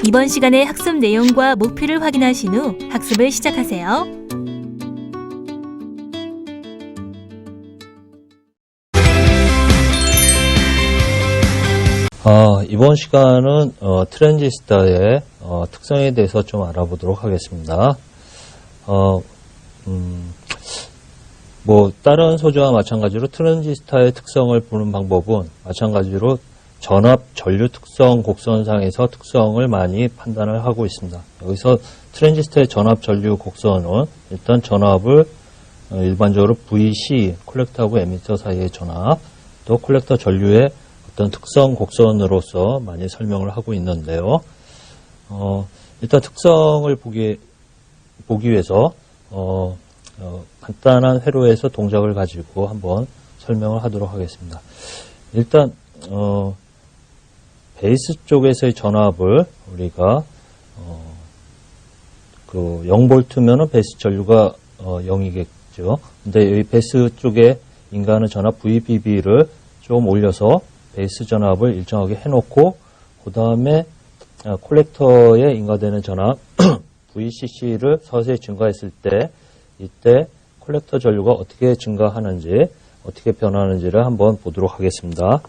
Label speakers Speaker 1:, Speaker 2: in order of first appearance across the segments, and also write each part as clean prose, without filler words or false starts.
Speaker 1: 이번 시간의 학습 내용과 목표를 확인하신 후 학습을 시작하세요.
Speaker 2: 이번 시간은 트랜지스터의 특성에 대해서 좀 알아보도록 하겠습니다. 다른 소재와 마찬가지로 트랜지스터의 특성을 보는 방법은 마찬가지로 전압, 전류 특성, 곡선상에서 특성을 많이 판단을 하고 있습니다. 여기서 트랜지스터의 전압, 전류, 곡선은 일단 전압을 일반적으로 VC, 콜렉터하고 에미터 사이의 전압, 또 콜렉터 전류의 어떤 특성, 곡선으로서 많이 설명을 하고 있는데요. 일단 특성을 보기 위해서 간단한 회로에서 동작을 가지고 한번 설명을 하도록 하겠습니다. 일단 베이스 쪽에서의 전압을 우리가 0V면은 베이스 전류가 0이겠죠. 근데 이 베이스 쪽에 인가하는 전압 VBB를 좀 올려서 베이스 전압을 일정하게 해놓고 그 다음에 콜렉터에 인가되는 전압 VCC를 서서히 증가했을 때 이때 콜렉터 전류가 어떻게 증가하는지 어떻게 변하는지를 한번 보도록 하겠습니다.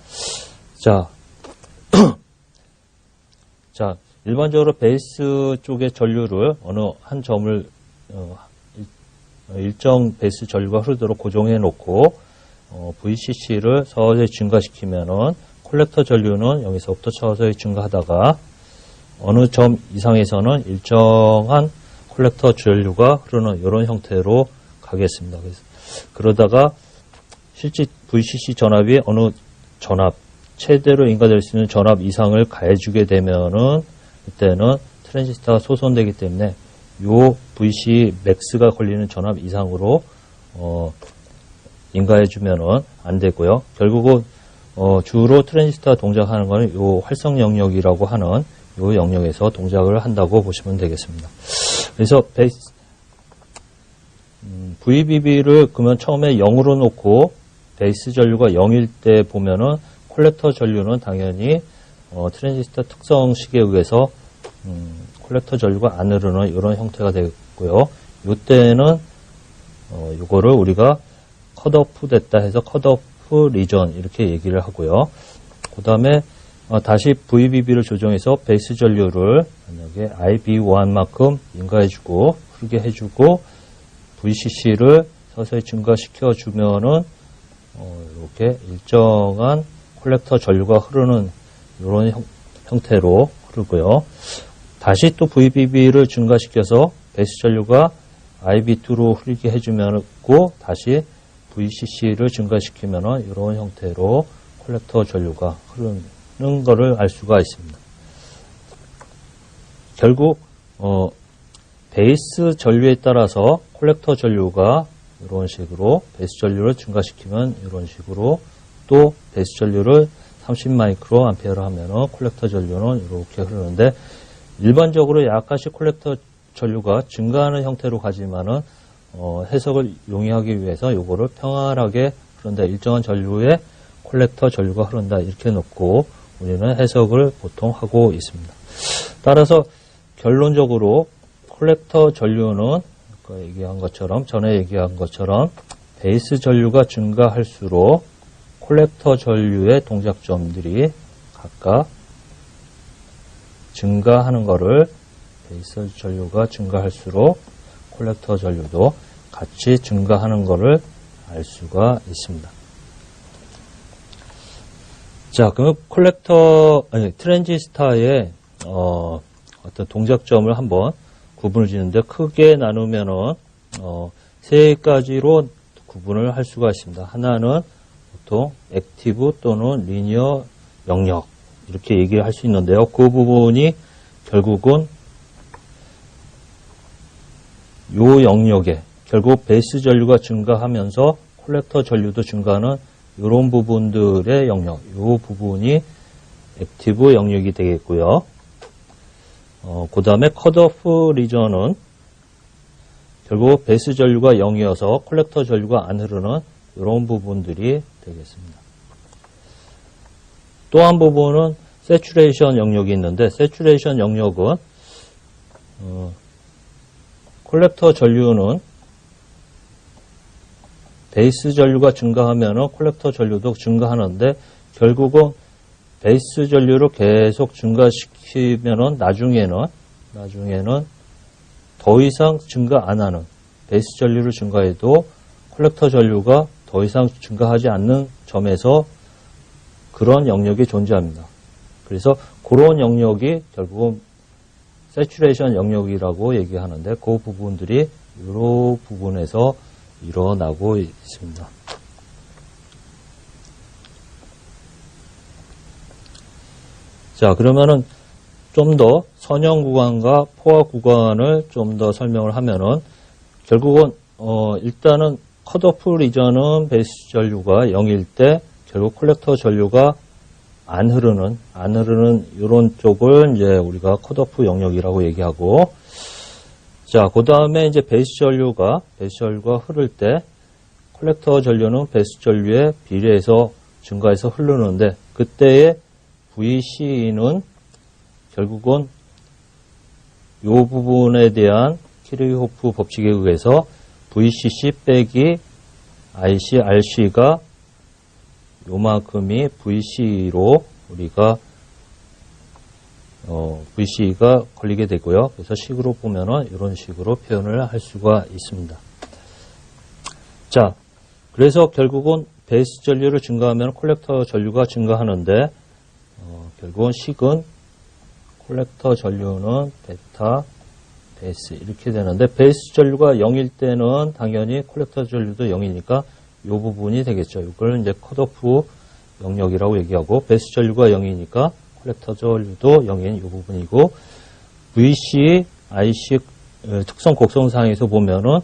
Speaker 2: 자, 일반적으로 베이스 쪽의 전류를 어느 한 점을 일정 베이스 전류가 흐르도록 고정해 놓고 VCC를 서서히 증가시키면은 콜렉터 전류는 여기서부터 서서히 증가하다가 어느 점 이상에서는 일정한 콜렉터 전류가 흐르는 이런 형태로 가겠습니다. 그러다가 실제 VCC 전압이 어느 전압 최대로 인가될 수 있는 전압 이상을 가해주게 되면은 그때는 트랜지스터가 소선되기 때문에 요 VC 맥스가 걸리는 전압 이상으로 인가해주면은 안 되고요. 결국은 주로 트랜지스터가 동작하는 것은 요 활성 영역이라고 하는 요 영역에서 동작을 한다고 보시면 되겠습니다. 그래서 VBB를 그러면 처음에 0으로 놓고 베이스 전류가 0일 때 보면은 콜렉터 전류는 당연히 트랜지스터 특성식에 의해서 콜렉터 전류가 안 흐르는 이런 형태가 되고요. 이때는 이거를 우리가 컷오프 됐다 해서 컷오프 리전 이렇게 얘기를 하고요. 그 다음에 다시 VBB를 조정해서 베이스 전류를 만약에 IB1만큼 인가해주고 흐르게 해주고 VCC를 서서히 증가시켜 주면은 이렇게 일정한 콜렉터 전류가 흐르는 이런 형태로 흐르고요. 다시 또 VBB를 증가시켜서 베이스 전류가 IB2로 흐르게 해주면 다시 VCC를 증가시키면 이런 형태로 콜렉터 전류가 흐르는 것을 알 수가 있습니다. 결국 베이스 전류에 따라서 콜렉터 전류가 이런 식으로 베이스 전류를 증가시키면 이런 식으로 또 베이스 전류를 30 마이크로 암페어로 하면 콜렉터 전류는 이렇게 흐르는데 일반적으로 약간씩 콜렉터 전류가 증가하는 형태로 가지만은 해석을 용이하기 위해서 요거를 평활하게 흐른다. 일정한 전류에 콜렉터 전류가 흐른다. 이렇게 놓고 우리는 해석을 보통 하고 있습니다. 따라서 결론적으로 콜렉터 전류는 전에 얘기한 것처럼 베이스 전류가 증가할수록 콜렉터 전류의 동작점들이 각각 증가하는 것을 베이스 전류가 증가할수록 콜렉터 전류도 같이 증가하는 것을 알 수가 있습니다. 자, 그럼 트랜지스터의 어떤 동작점을 한번 구분을 짓는데 크게 나누면은 세 가지로 구분을 할 수가 있습니다. 하나는 보통 액티브 또는 리니어 영역 이렇게 얘기를 할 수 있는데요. 그 부분이 결국은 요 영역에 결국 베이스 전류가 증가하면서 콜렉터 전류도 증가하는 이런 부분들의 영역, 요 부분이 액티브 영역이 되겠고요. 그 다음에 컷오프 리전은 결국 베이스 전류가 0이어서 콜렉터 전류가 안 흐르는 이런 부분들이 되겠습니다. 또 한 부분은 세츄레이션 영역이 있는데, 세츄레이션 영역은 콜렉터 전류는 베이스 전류가 증가하면 콜렉터 전류도 증가하는데, 결국은 베이스 전류를 계속 증가시키면 나중에는 더 이상 증가 안 하는, 베이스 전류를 증가해도 콜렉터 전류가 더 이상 증가하지 않는 점에서 그런 영역이 존재합니다. 그래서 그런 영역이 결국은 세츄레이션 영역이라고 얘기하는데, 그 부분들이 이 부분에서 일어나고 있습니다. 자, 그러면은 좀 더 선형 구간과 포화 구간을 좀 더 설명을 하면은, 결국은 일단은 컷오프 리전은 베이스 전류가 0일 때 결국 콜렉터 전류가 안 흐르는 이런 쪽을 이제 우리가 컷오프 영역이라고 얘기하고, 자, 그 다음에 이제 베이스 전류가 흐를 때 콜렉터 전류는 베이스 전류에 비례해서 증가해서 흐르는데, 그때의 VC는 결국은 이 부분에 대한 키르호프 법칙에 의해서 VCC 빼기 IC, RC가 요만큼이 VC로 우리가 VC가 걸리게 되고요. 그래서 식으로 보면은 이런 식으로 표현을 할 수가 있습니다. 자, 그래서 결국은 베이스 전류를 증가하면 콜렉터 전류가 증가하는데, 결국은 식은 콜렉터 전류는 베타 베이스 이렇게 되는데, 베이스 전류가 0일 때는 당연히 콜렉터 전류도 0이니까 이 부분이 되겠죠. 이걸 이제 컷오프 영역이라고 얘기하고, 베이스 전류가 0이니까 콜렉터 전류도 0인 이 부분이고, VC, IC 특성 곡선상에서 보면은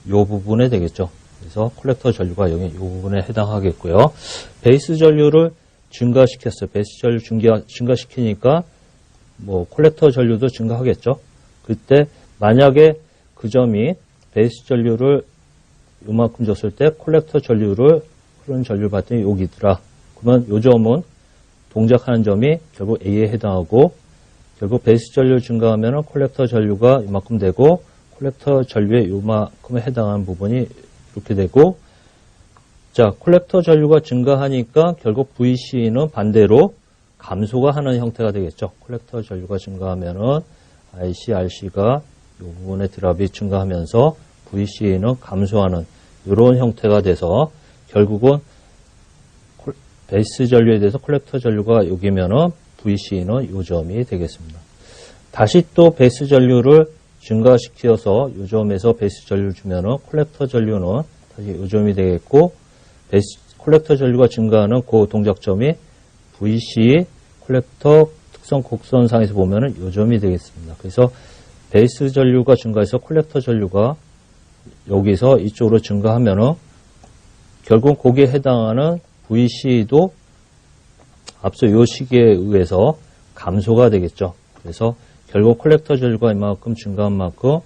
Speaker 2: 이 부분에 되겠죠. 그래서 콜렉터 전류가 0인 이 부분에 해당하겠고요. 베이스 전류를 증가시켰어요. 베이스 전류 증가시키니까 뭐 콜렉터 전류도 증가하겠죠. 그때 만약에 그 점이 베이스 전류를 요만큼 줬을 때 콜렉터 전류를 흐르는 전류 봤더니 여기더라. 그러면 요 점은 동작하는 점이 결국 A에 해당하고, 결국 베이스 전류 증가하면 콜렉터 전류가 이만큼 되고, 콜렉터 전류에 요만큼에 해당하는 부분이 이렇게 되고, 자, 콜렉터 전류가 증가하니까 결국 VC는 반대로 감소가 하는 형태가 되겠죠. 콜렉터 전류가 증가하면은 IC, RC가 이 부분의 드랍이 증가하면서 VC는 감소하는 이런 형태가 돼서, 결국은 베이스 전류에 대해서 콜렉터 전류가 여기면은 VC는 이 점이 되겠습니다. 다시 또 베이스 전류를 증가시켜서 이 점에서 베이스 전류를 주면은 콜렉터 전류는 다시 이 점이 되겠고, 콜렉터 전류가 증가하는 그 동작점이 VC 콜렉터 특성 곡선상에서 보면은 이 점이 되겠습니다. 그래서 베이스 전류가 증가해서 콜렉터 전류가 여기서 이쪽으로 증가하면은 결국 거기에 해당하는 VC도 앞서 이 시기에 의해서 감소가 되겠죠. 그래서 결국 콜렉터 전류가 이만큼 증가한 만큼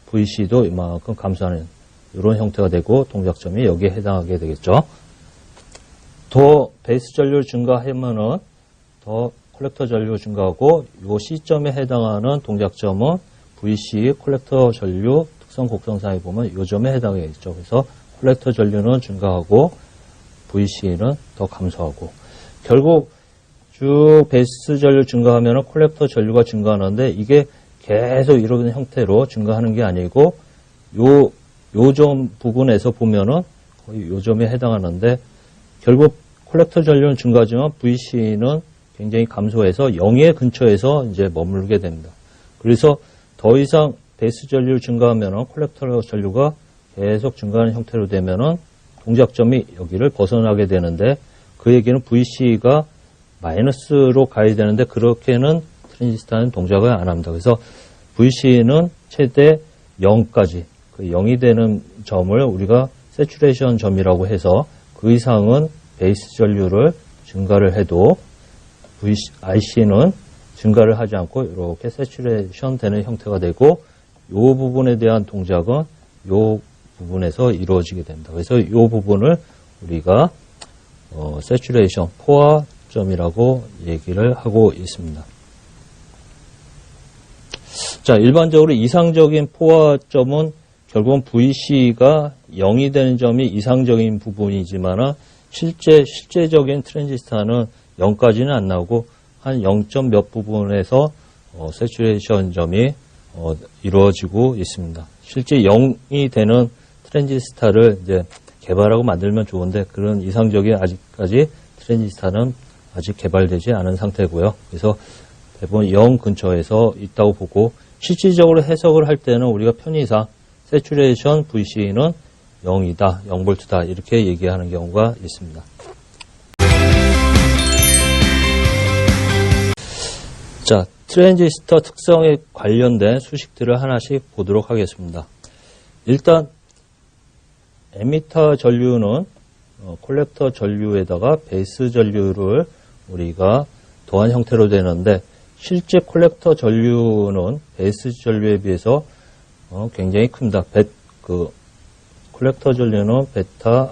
Speaker 2: VC도 이만큼 감소하는 이런 형태가 되고, 동작점이 여기에 해당하게 되겠죠. 더 베이스 전류 증가하면은 더 콜렉터 전류 증가하고, 이 시점에 해당하는 동작점은 VC 콜렉터 전류 특성 곡선상에 보면 이 점에 해당하겠죠. 그래서 콜렉터 전류는 증가하고 VC는 더 감소하고, 결국 쭉 베이스 전류 증가하면 콜렉터 전류가 증가하는데, 이게 계속 이런 형태로 증가하는 게 아니고 요 점 부분에서 보면은 거의 요 점에 해당하는데, 결국 콜렉터 전류는 증가하지만 VC는 굉장히 감소해서 0의 근처에서 이제 머물게 됩니다. 그래서 더 이상 베이스 전류 증가하면은 콜렉터 전류가 계속 증가하는 형태로 되면은 동작점이 여기를 벗어나게 되는데, 그 얘기는 VC가 마이너스로 가야 되는데 그렇게는 트랜지스터는 동작을 안 합니다. 그래서 VC는 최대 0까지, 그 0이 되는 점을 우리가 세츄레이션 점이라고 해서, 그 이상은 베이스 전류를 증가를 해도 IC는 증가를 하지 않고 이렇게 세츄레이션 되는 형태가 되고, 이 부분에 대한 동작은 이 부분에서 이루어지게 됩니다. 그래서 이 부분을 우리가 세츄레이션, 포화 포화점이라고 얘기를 하고 있습니다. 자, 일반적으로 이상적인 포화점은 결국은 VC가 0이 되는 점이 이상적인 부분이지만 실제적인 트랜지스타는 0까지는 안 나오고 한 0. 몇 부분에서 세츄레이션 점이 이루어지고 있습니다. 실제 0이 되는 트랜지스타를 이제 개발하고 만들면 좋은데 그런 이상적인 아직까지 트랜지스타는 아직 개발되지 않은 상태고요. 그래서 대부분 0 근처에서 있다고 보고 실질적으로 해석을 할 때는 우리가 편의상 세츄레이션 VC는 0이다, 0V다 이렇게 얘기하는 경우가 있습니다. 자, 트랜지스터 특성에 관련된 수식들을 하나씩 보도록 하겠습니다. 일단 에미터 전류는 콜렉터 전류에다가 베이스 전류를 우리가 더한 형태로 되는데 실제 콜렉터 전류는 베이스 전류에 비해서 굉장히 큽니다. 콜렉터 전류는 베타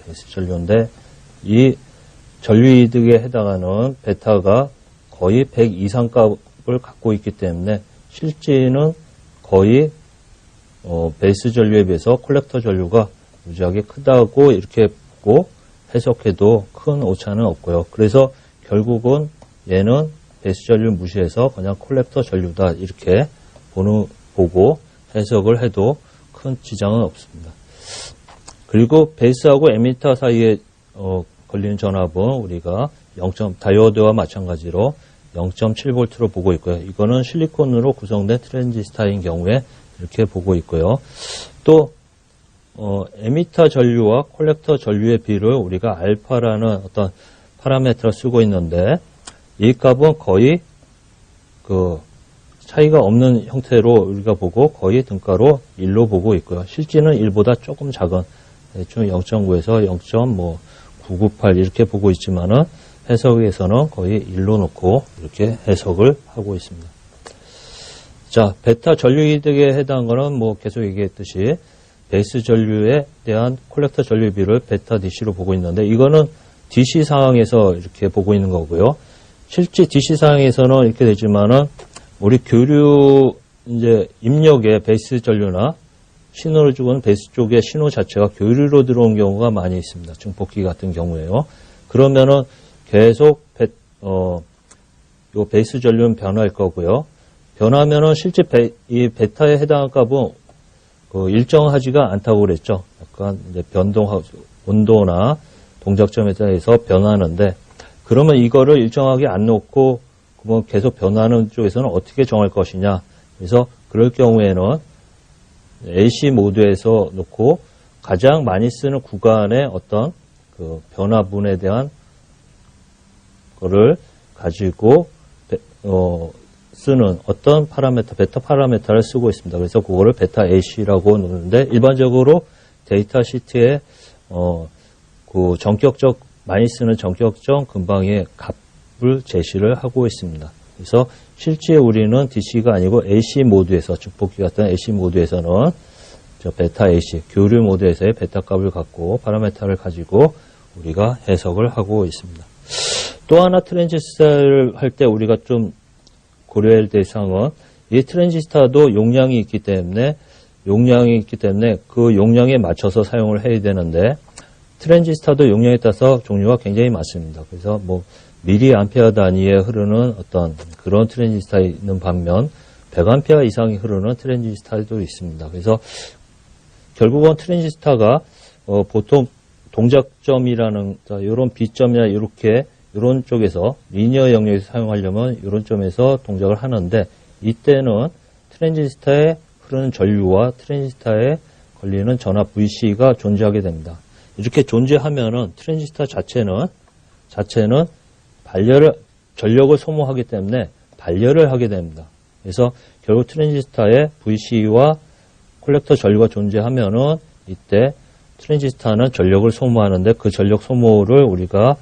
Speaker 2: 베이스 전류인데 이 전류 이득에 해당하는 베타가 거의 100 이상 값을 갖고 있기 때문에 실제는 거의 베이스 전류에 비해서 콜렉터 전류가 무지하게 크다고 이렇게 보고 해석해도 큰 오차는 없고요. 그래서 결국은 얘는 베이스 전류 무시해서 그냥 콜렉터 전류다 이렇게 보고 해석을 해도 큰 지장은 없습니다. 그리고 베이스하고 에미터 사이에 걸리는 전압은 우리가 다이오드와 마찬가지로 0.7V로 보고 있고요. 이거는 실리콘으로 구성된 트랜지스타인 경우에 이렇게 보고 있고요. 또 에미터 전류와 콜렉터 전류의 비를 우리가 알파라는 어떤 파라미터를 쓰고 있는데 이 값은 거의 차이가 없는 형태로 우리가 보고 거의 등가로 1로 보고 있고요. 실제는 1보다 조금 작은 대충 0.9에서 0.998 이렇게 보고 있지만은 해석에서는 거의 1로 놓고 이렇게 해석을 하고 있습니다. 자, 베타 전류 이득에 해당한 거는 계속 얘기했듯이 베이스 전류에 대한 콜렉터 전류비를 베타 DC로 보고 있는데 이거는 DC 상황에서 이렇게 보고 있는 거고요. 실제 DC 상황에서는 이렇게 되지만은 우리 교류 입력에 베이스 전류나 신호를 주고는 베이스 쪽의 신호 자체가 교류로 들어온 경우가 많이 있습니다. 증폭기 같은 경우에요. 그러면은 계속 요 베이스 전류는 변화할 거고요. 변하면은 실제 이 베타에 해당한 값은 일정하지가 않다고 그랬죠. 약간 변동하고 온도나 동작점에 대해서 변하는데 그러면 이거를 일정하게 안 놓고 그러면 계속 변하는 쪽에서는 어떻게 정할 것이냐. 그래서 그럴 경우에는 AC 모드에서 놓고 가장 많이 쓰는 구간의 어떤 변화분에 대한 거를 가지고 쓰는 어떤 파라미터, 베타 파라미터를 쓰고 있습니다. 그래서 그거를 베타 AC라고 놓는데 일반적으로 데이터 시트에 많이 쓰는 전격적 근방의 값을 제시를 하고 있습니다. 그래서 실제 우리는 DC가 아니고 AC 모드에서 증폭기 같은 AC 모드에서는 베타 AC, 교류 모드에서의 베타 값을 갖고 파라미터를 가지고 우리가 해석을 하고 있습니다. 또 하나 트랜지스타를 할 때 우리가 좀 고려할 대상은 이 트랜지스타도 용량이 있기 때문에 그 용량에 맞춰서 사용을 해야 되는데 트랜지스타도 용량에 따라서 종류가 굉장히 많습니다. 그래서 미리암페어 단위에 흐르는 어떤 그런 트랜지스타 있는 반면 100암페어 이상이 흐르는 트랜지스타도 있습니다. 그래서 결국은 트랜지스타가 보통 동작점이라는 이런 B점이나 이런 쪽에서 리니어 영역에서 사용하려면 이런 점에서 동작을 하는데 이때는 트랜지스타에 흐르는 전류와 트랜지스타에 걸리는 전압 VC가 존재하게 됩니다. 이렇게 존재하면은 트랜지스타 자체는 전력을 소모하기 때문에 발열을 하게 됩니다. 그래서 결국 트랜지스타에 VC와 콜렉터 전류가 존재하면은 이때 트랜지스타는 전력을 소모하는데 그 전력 소모를 우리가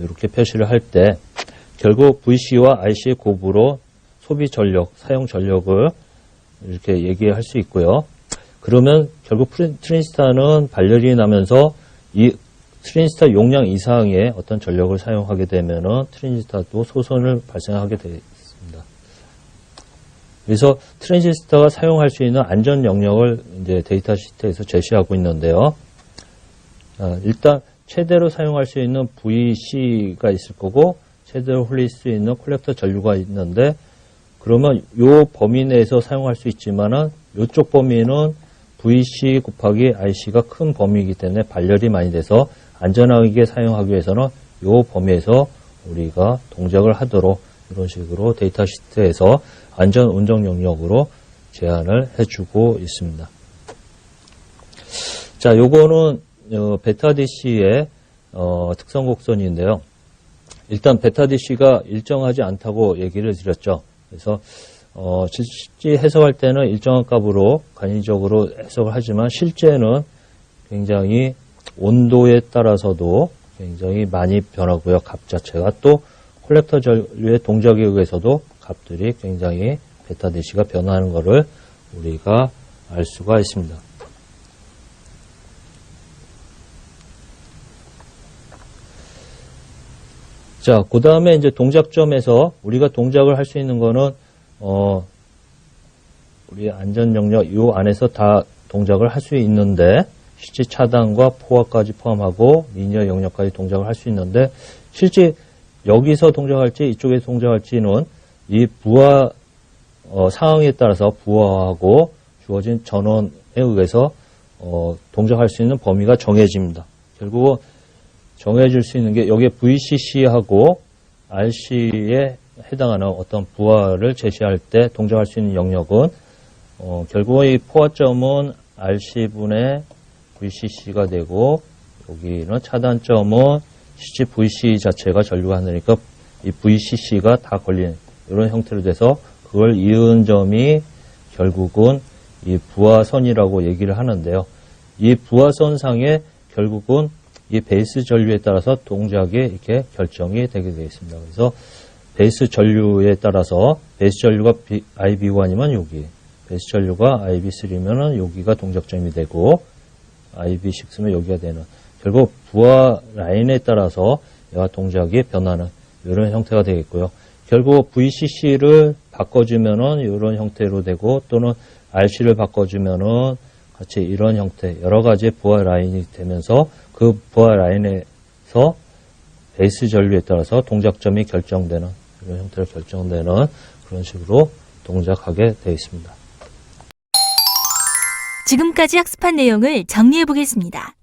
Speaker 2: 이렇게 표시를 할 때 결국 VC와 IC의 곱으로 소비 전력, 사용 전력을 이렇게 얘기할 수 있고요. 그러면 결국 트랜지스타는 발열이 나면서 이 트랜지스터 용량 이상의 어떤 전력을 사용하게 되면은 트랜지스터도 소선을 발생하게 되어 있습니다. 그래서 트랜지스터가 사용할 수 있는 안전 영역을 이제 데이터 시트에서 제시하고 있는데요. 일단 최대로 사용할 수 있는 VC가 있을 거고 최대로 흘릴 수 있는 콜렉터 전류가 있는데 그러면 요 범위 내에서 사용할 수 있지만은 요쪽 범위는 VC 곱하기 IC가 큰 범위이기 때문에 발열이 많이 돼서 안전하게 사용하기 위해서는 요 범위에서 우리가 동작을 하도록 이런 식으로 데이터 시트에서 안전 운정 영역으로 제한을 해주고 있습니다. 자, 요거는 베타 DC의 특성 곡선인데요. 일단 베타 DC가 일정하지 않다고 얘기를 드렸죠. 그래서 실제 해석할 때는 일정한 값으로 간이적으로 해석을 하지만 실제는 굉장히 온도에 따라서도 굉장히 많이 변하고요. 값 자체가 또 콜렉터 전류의 동작에 의해서도 값들이 굉장히 베타 DC가 변화하는 것을 우리가 알 수가 있습니다. 자, 그 다음에 이제 동작점에서 우리가 동작을 할 수 있는 거는, 우리 안전 영역 요 안에서 다 동작을 할 수 있는데, 실제 차단과 포화까지 포함하고 리니어 영역까지 동작을 할 수 있는데, 실제 여기서 동작할지 이쪽에서 동작할지는 이 부하, 상황에 따라서 부하하고 주어진 전원에 의해서, 동작할 수 있는 범위가 정해집니다. 결국, 정해질 수 있는 게 여기에 VCC하고 RC에 해당하는 어떤 부하를 제시할 때 동작할 수 있는 영역은 결국 이 포화점은 RC분의 VCC가 되고 여기는 차단점은 실제 VC 자체가 전류가 하느니까 이 VCC가 다 걸리는 이런 형태로 돼서 그걸 이은 점이 결국은 이 부하선이라고 얘기를 하는데요. 이 부하선상에 결국은 이 베이스 전류에 따라서 동작이 이렇게 결정이 되게 되어 있습니다. 그래서 베이스 전류에 따라서 베이스 전류가 IB1이면 여기, 베이스 전류가 IB3면은 여기가 동작점이 되고 IB6면 여기가 되는 결국 부하 라인에 따라서 얘가 동작이 변하는 이런 형태가 되겠고요. 결국 VCC를 바꿔주면은 이런 형태로 되고 또는 RC를 바꿔주면은 같이 이런 형태 여러 가지 부하 라인이 되면서 그 부하 라인에서 베이스 전류에 따라서 동작점이 결정되는 이런 형태로 결정되는 그런 식으로 동작하게 되어 있습니다.
Speaker 1: 지금까지 학습한 내용을 정리해 보겠습니다.